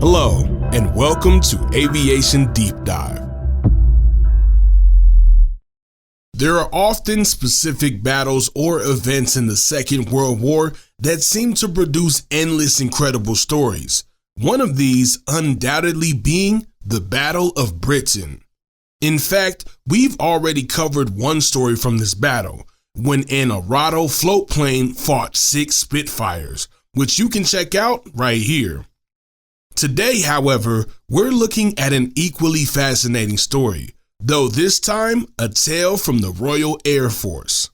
Hello, and welcome to Aviation Deep Dive. There are often specific battles or events in the Second World War that seem to produce endless incredible stories. One of these undoubtedly being the Battle of Britain. In fact, we've already covered one story from this battle, when an Arado float plane fought 6 Spitfires, which you can check out right here. Today, however, we're looking at an equally fascinating story, though this time a tale from the Royal Air Force.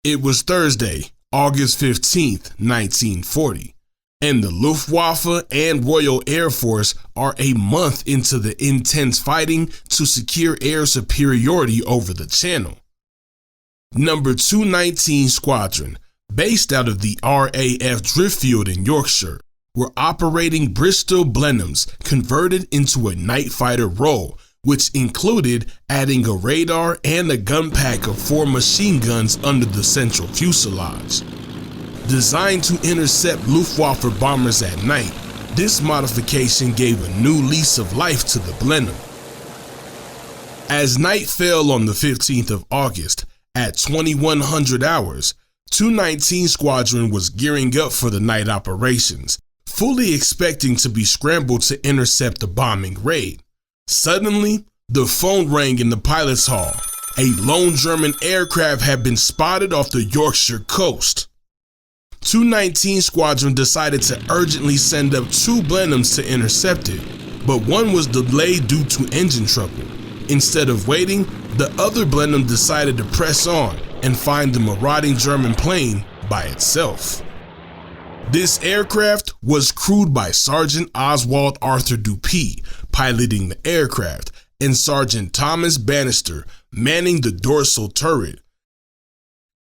It was Thursday, August 15th, 1940, and the Luftwaffe and Royal Air Force are a month into the intense fighting to secure air superiority over the Channel. Number 219 Squadron, based out of the RAF Driftfield in Yorkshire, were operating Bristol Blenheims converted into a night fighter role, which included adding a radar and a gun pack of 4 machine guns under the central fuselage. Designed to intercept Luftwaffe bombers at night, this modification gave a new lease of life to the Blenheim. As night fell on the 15th of August, at 2100 hours, 219 Squadron was gearing up for the night operations, fully expecting to be scrambled to intercept the bombing raid. Suddenly, the phone rang in the pilot's hall. A lone German aircraft had been spotted off the Yorkshire coast. 219 Squadron decided to urgently send up 2 Blenheims to intercept it, but one was delayed due to engine trouble. Instead of waiting, the other Blenheim decided to press on and find the marauding German plane by itself. This aircraft was crewed by Sergeant Oswald Arthur Dupee, piloting the aircraft, and Sergeant Thomas Bannister manning the dorsal turret.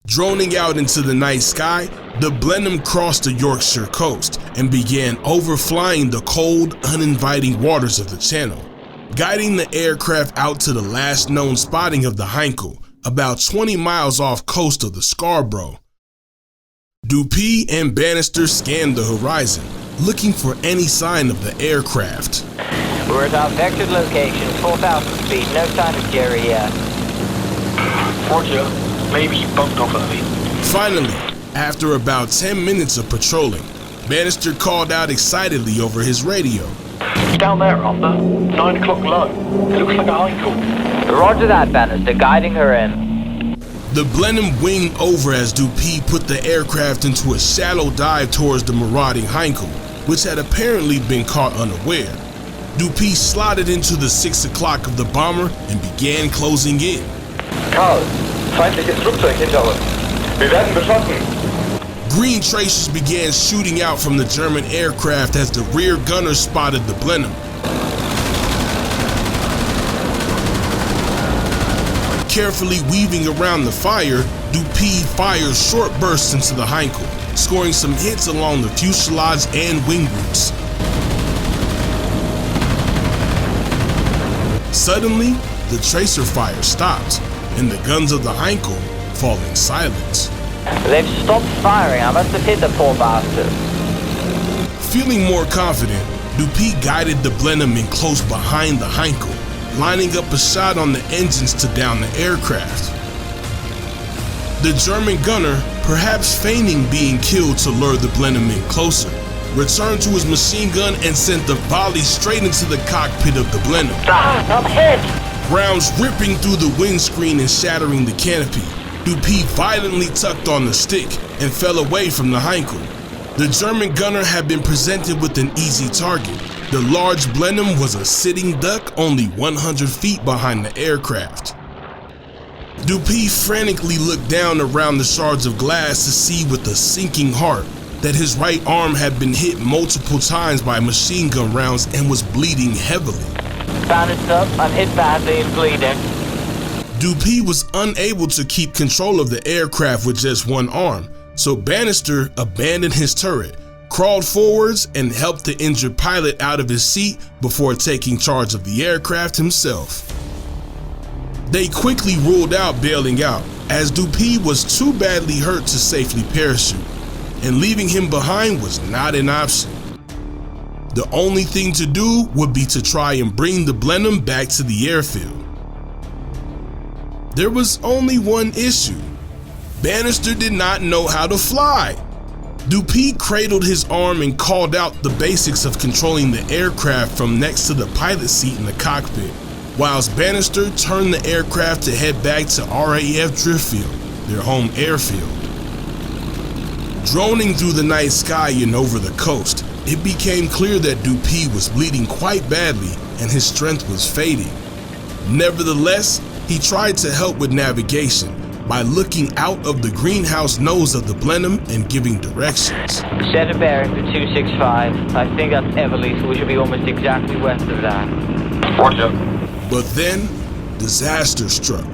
Droning out into the night sky, the Blenheim crossed the Yorkshire coast and began overflying the cold, uninviting waters of the Channel, guiding the aircraft out to the last known spotting of the Heinkel, about 20 miles off coast of the Scarborough. Dupee and Bannister scanned the horizon, looking for any sign of the aircraft. We're at our vectored location, 4,000 feet, no sign of Jerry yet. Roger, maybe he bumped off early. Finally, after about 10 minutes of patrolling, Bannister called out excitedly over his radio. Down there on the 9 o'clock low. It looks like a Heinkel. Roger that, Bannister, guiding her in. The Blenheim winged over as Dupee put the aircraft into a shallow dive towards the marauding Heinkel, which had apparently been caught unaware. Dupee slotted into the 6 o'clock of the bomber and began closing in. Karl, feindliches Flugzeug hinter uns. Wir werden beschossen. Green tracers began shooting out from the German aircraft as the rear gunner spotted the Blenheim. Carefully weaving around the fire, Dupee fired short bursts into the Heinkel, scoring some hits along the fuselage and wing roots. Suddenly, the tracer fire stopped, and the guns of the Heinkel falling silent. They've stopped firing. I must have hit the poor bastard. Feeling more confident, Dupee guided the Blenheim in close behind the Heinkel, lining up a shot on the engines to down the aircraft. The German gunner, perhaps feigning being killed to lure the Blenheim in closer, returned to his machine gun and sent the volley straight into the cockpit of the Blenheim. I'm hit! Rounds ripping through the windscreen and shattering the canopy. Dupee violently tugged on the stick and fell away from the Heinkel. The German gunner had been presented with an easy target. The large Blenheim was a sitting duck only 100 feet behind the aircraft. Dupee frantically looked down around the shards of glass to see with a sinking heart that his right arm had been hit multiple times by machine gun rounds and was bleeding heavily. Bannister, I'm hit badly and bleeding. Dupee was unable to keep control of the aircraft with just one arm, so Bannister abandoned his turret, crawled forwards, and helped the injured pilot out of his seat before taking charge of the aircraft himself. They quickly ruled out bailing out, as Dupee was too badly hurt to safely parachute, and leaving him behind was not an option. The only thing to do would be to try and bring the Blenheim back to the airfield. There was only one issue. Bannister did not know how to fly. Dupuy cradled his arm and called out the basics of controlling the aircraft from next to the pilot seat in the cockpit, whilst Bannister turned the aircraft to head back to RAF Driftfield, their home airfield. Droning through the night sky and over the coast, it became clear that Dupuy was bleeding quite badly and his strength was fading. Nevertheless, he tried to help with navigation by looking out of the greenhouse nose of the Blenheim and giving directions. Set a bearing for 265. I think that's Everly, so we should be almost exactly west of that. Roger. But then, disaster struck.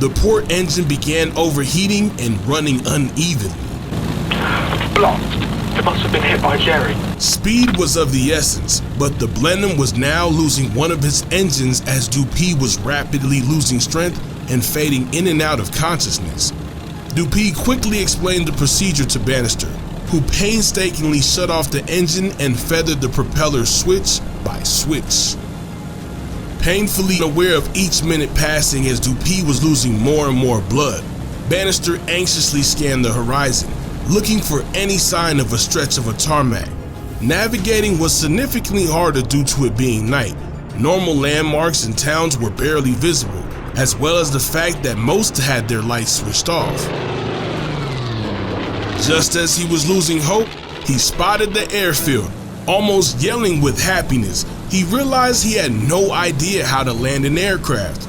The port engine began overheating and running unevenly. Blocked. It must have been hit by Jerry. Speed was of the essence, but the Blenheim was now losing one of its engines as Dupuy was rapidly losing strength and fading in and out of consciousness. Dupuy quickly explained the procedure to Bannister, who painstakingly shut off the engine and feathered the propeller switch by switch. Painfully aware of each minute passing as Dupuy was losing more and more blood, Bannister anxiously scanned the horizon, looking for any sign of a stretch of a tarmac. Navigating was significantly harder due to it being night. Normal landmarks and towns were barely visible, as well as the fact that most had their lights switched off. Just as he was losing hope, he spotted the airfield. Almost yelling with happiness, he realized he had no idea how to land an aircraft.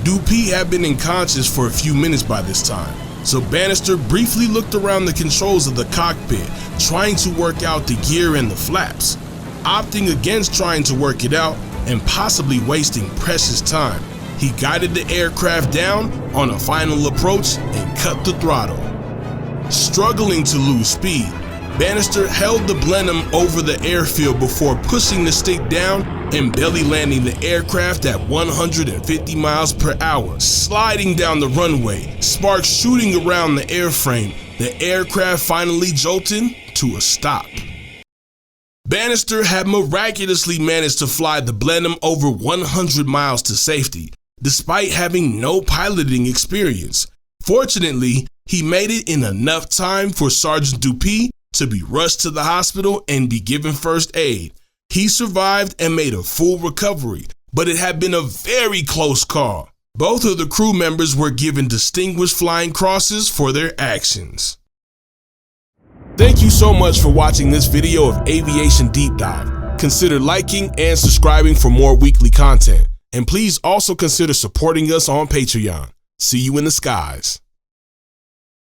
Dupuy had been unconscious for a few minutes by this time, so Bannister briefly looked around the controls of the cockpit, trying to work out the gear and the flaps. Opting against trying to work it out and possibly wasting precious time, he guided the aircraft down on a final approach and cut the throttle. Struggling to lose speed, Bannister held the Blenheim over the airfield before pushing the stick down and belly landing the aircraft at 150 miles per hour. Sliding down the runway, sparks shooting around the airframe, the aircraft finally jolted to a stop. Bannister had miraculously managed to fly the Blenheim over 100 miles to safety, despite having no piloting experience. Fortunately, he made it in enough time for Sergeant Dupuy to be rushed to the hospital and be given first aid. He survived and made a full recovery, but it had been a very close call. Both of the crew members were given distinguished flying crosses for their actions. Thank you so much for watching this video of Aviation Deep Dive. Consider liking and subscribing for more weekly content. And please also consider supporting us on Patreon. See you in the skies.